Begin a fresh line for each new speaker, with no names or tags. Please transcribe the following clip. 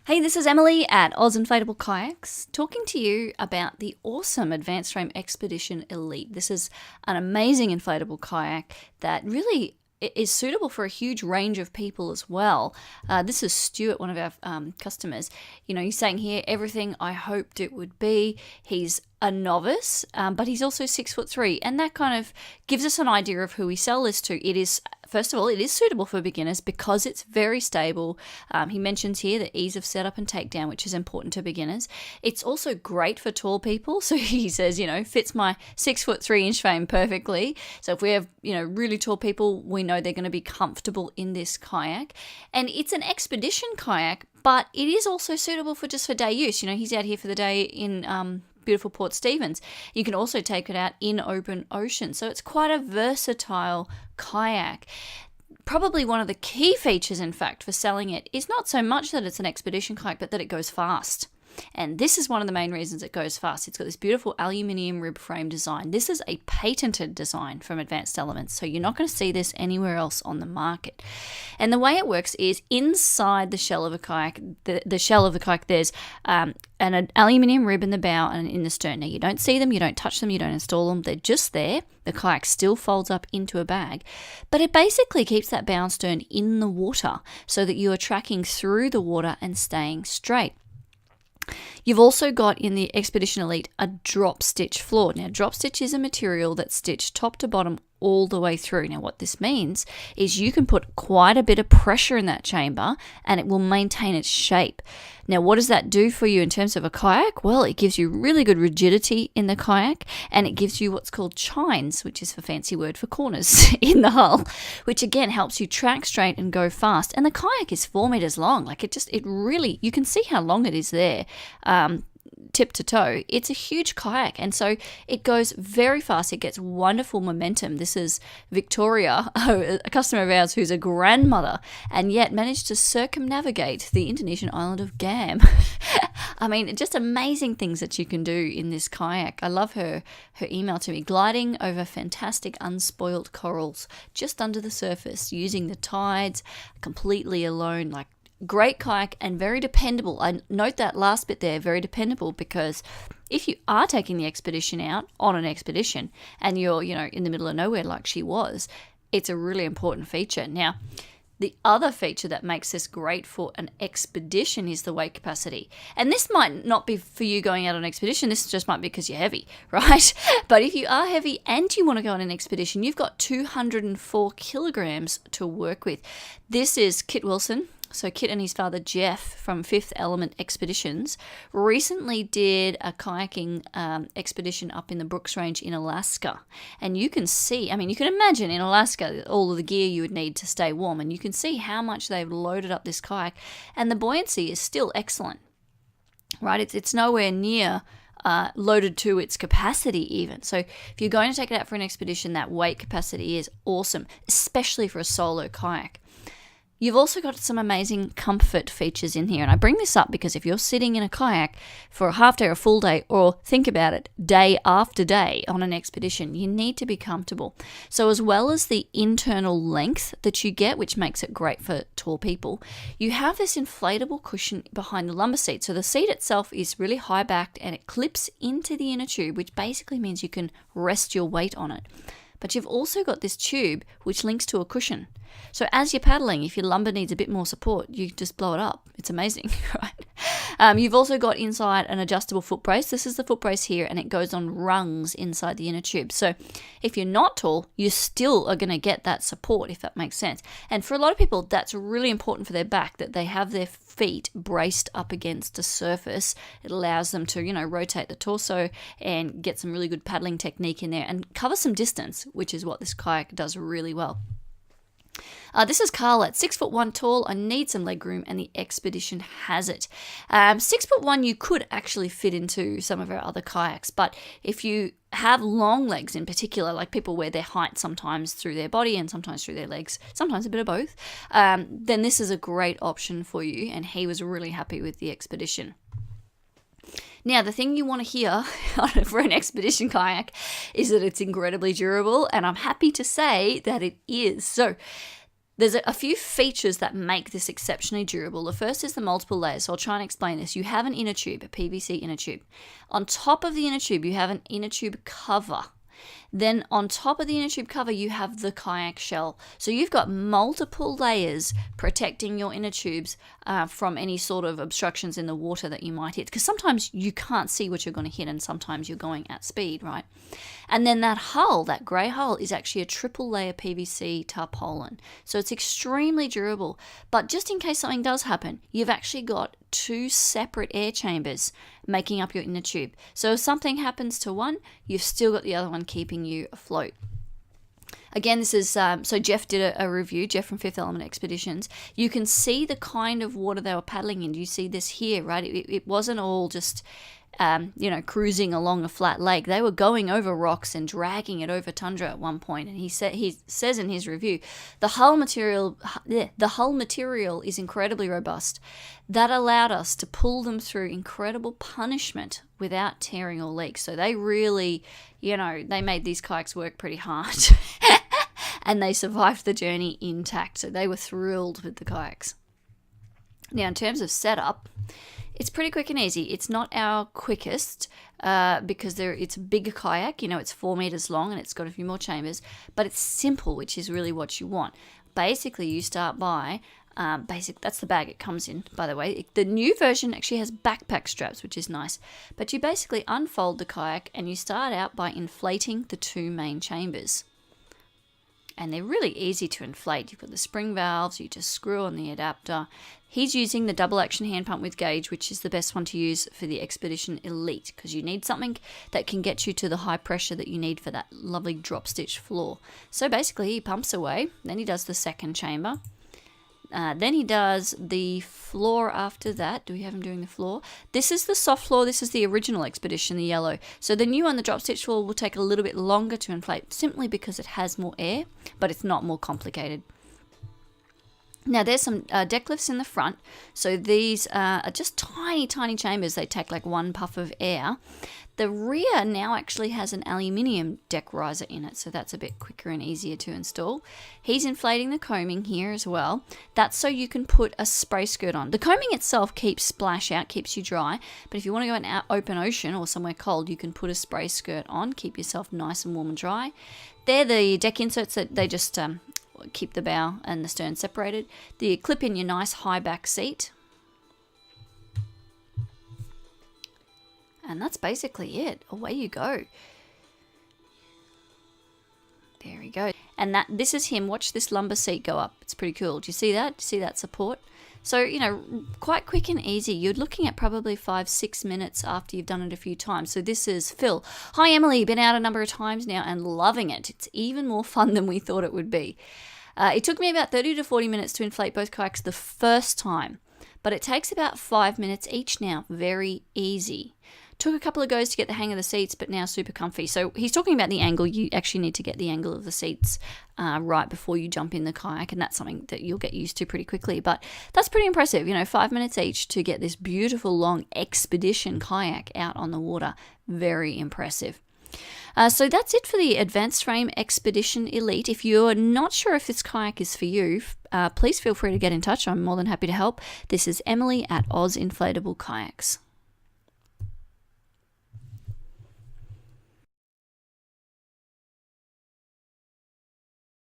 Hey, this is Emily at Inflatable Kayaks, talking to you about the awesome AdvancedFrame Expedition Elite. This is an amazing inflatable kayak that really is suitable for a huge range of people as well. This is Stuart, one of our customers. You know, he's saying here everything I hoped it would be. He's a novice, but he's also 6'3", and that kind of gives us an idea of who we sell this to. It is, first of all, it is suitable for beginners because it's very stable. He mentions here the ease of setup and takedown, which is important to beginners. It's also great for tall people. So he says, fits my 6'3" frame perfectly. So if we have, really tall people, we know they're going to be comfortable in this kayak. And it's an expedition kayak, but it is also suitable for day use. He's out here for the day in beautiful Port Stephens. You can also take it out in open ocean. So it's quite a versatile kayak. Probably one of the key features, in fact, for selling it is not so much that it's an expedition kayak, but that it goes fast. And this is one of the main reasons it goes fast. It's got this beautiful aluminium rib frame design. This is a patented design from Advanced Elements, so you're not going to see this anywhere else on the market. And the way it works is inside the shell of a kayak, the shell of the kayak, there's an aluminium rib in the bow and in the stern. Now, you don't see them, you don't touch them, you don't install them. They're just there. The kayak still folds up into a bag, but it basically keeps that bow and stern in the water so that you are tracking through the water and staying straight. You've also got in the Expedition Elite a drop stitch floor. Now, drop stitch is a material that's stitched top to bottom all the way through. Now, what this means is you can put quite a bit of pressure in that chamber and it will maintain its shape. Now, what does that do for you in terms of a kayak? Well, it gives you really good rigidity in the kayak, and it gives you what's called chines, which is a fancy word for corners in the hull, which again helps you track straight and go fast. And the kayak is 4 meters long. You can see how long it is there. Tip to toe. It's a huge kayak, and so it goes very fast. It gets wonderful momentum. This is Victoria, a customer of ours who's a grandmother and yet managed to circumnavigate the Indonesian island of Gam. I mean, just amazing things that you can do in this kayak. I love her email to me, gliding over fantastic unspoilt corals just under the surface, using the tides completely alone, like great kayak and very dependable. I note that last bit there, very dependable, because if you are taking the expedition out on an expedition and you're, in the middle of nowhere like she was, it's a really important feature. Now, the other feature that makes this great for an expedition is the weight capacity. And this might not be for you going out on an expedition. This just might be because you're heavy, right? But if you are heavy and you want to go on an expedition, you've got 204 kilograms to work with. This is Kit Wilson. So Kit and his father Geoff from Fifth Element Expeditions recently did a kayaking expedition up in the Brooks Range in Alaska. And you can see, you can imagine in Alaska all of the gear you would need to stay warm. And you can see how much they've loaded up this kayak. And the buoyancy is still excellent, right? It's nowhere near loaded to its capacity even. So if you're going to take it out for an expedition, that weight capacity is awesome, especially for a solo kayak. You've also got some amazing comfort features in here. And I bring this up because if you're sitting in a kayak for a half day or a full day, or think about it, day after day on an expedition, you need to be comfortable. So as well as the internal length that you get, which makes it great for tall people, you have this inflatable cushion behind the lumbar seat. So the seat itself is really high backed and it clips into the inner tube, which basically means you can rest your weight on it. But you've also got this tube which links to a cushion. So as you're paddling, if your lumbar needs a bit more support, you just blow it up. It's amazing, right? You've also got inside an adjustable foot brace. This is the foot brace here, and it goes on rungs inside the inner tube. So if you're not tall, you still are going to get that support, if that makes sense. And for a lot of people, that's really important for their back, that they have their feet braced up against a surface. It allows them to, rotate the torso and get some really good paddling technique in there and cover some distance, which is what this kayak does really well. This is Carl at 6'1" tall. I need some leg room, and the Expedition has it. 6'1", you could actually fit into some of our other kayaks, but if you have long legs in particular, like people wear their height sometimes through their body and sometimes through their legs, sometimes a bit of both, then this is a great option for you, and he was really happy with the Expedition. Now, the thing you want to hear for an expedition kayak is that it's incredibly durable, and I'm happy to say that it is. So There's a few features that make this exceptionally durable. The first is the multiple layers. So I'll try and explain this. You have an inner tube, a PVC inner tube. On top of the inner tube, you have an inner tube cover. Then on top of the inner tube cover, you have the kayak shell. So you've got multiple layers protecting your inner tubes from any sort of obstructions in the water that you might hit. Because sometimes you can't see what you're going to hit, and sometimes you're going at speed, right? And then that hull, that grey hull, is actually a triple layer PVC tarpaulin. So it's extremely durable. But just in case something does happen, you've actually got 2 separate air chambers making up your inner tube. So if something happens to one, you've still got the other one keeping you afloat. Again, this is, so Geoff did a review, Geoff from Fifth Element Expeditions. You can see the kind of water they were paddling in. You see this here, right? It wasn't all just, cruising along a flat lake. They were going over rocks and dragging it over tundra at one point. And he says in his review, the hull material is incredibly robust. That allowed us to pull them through incredible punishment without tearing or leaks. So they really, they made these kayaks work pretty hard. And they survived the journey intact. So they were thrilled with the kayaks. Now, in terms of setup, it's pretty quick and easy. It's not our quickest because it's a bigger kayak. It's 4 meters long and it's got a few more chambers. But it's simple, which is really what you want. Basically, you start by... that's the bag it comes in, by the way. The new version actually has backpack straps, which is nice. But you basically unfold the kayak and you start out by inflating the 2 main chambers. And they're really easy to inflate. You've got the spring valves, you just screw on the adapter. He's using the double action hand pump with gauge, which is the best one to use for the Expedition Elite, because you need something that can get you to the high pressure that you need for that lovely drop stitch floor. So basically he pumps away, then he does the second chamber. Then he does the floor after that. Do we have him doing the floor? This is the soft floor. This is the original Expedition, the yellow. So the new one, the drop stitch floor, will take a little bit longer to inflate simply because it has more air, but it's not more complicated. Now there's some deck lifts in the front. So these are just tiny, tiny chambers. They take like 1 puff of air. The rear now actually has an aluminium deck riser in it, so that's a bit quicker and easier to install. He's inflating the coaming here as well. That's so you can put a spray skirt on. The coaming itself keeps splash out, keeps you dry, but if you want to go in an open ocean or somewhere cold, you can put a spray skirt on, keep yourself nice and warm and dry. They're the deck inserts that they just keep the bow and the stern separated. You clip in your nice high back seat. And that's basically it. Away you go. There we go. And this is him. Watch this lumbar seat go up. It's pretty cool. Do you see that? Do you see that support? So, quite quick and easy. You're looking at probably 5-6 minutes after you've done it a few times. So this is Phil. Hi, Emily. Been out a number of times now and loving it. It's even more fun than we thought it would be. It took me about 30 to 40 minutes to inflate both kayaks the first time, but it takes about 5 minutes each now. Very easy. Took a couple of goes to get the hang of the seats, but now super comfy. So he's talking about the angle. You actually need to get the angle of the seats right before you jump in the kayak, and that's something that you'll get used to pretty quickly. But that's pretty impressive. 5 minutes each to get this beautiful long expedition kayak out on the water. Very impressive. So that's it for the AdvancedFrame Expedition Elite. If you're not sure if this kayak is for you, please feel free to get in touch. I'm more than happy to help. This is Emily at Oz Inflatable Kayaks.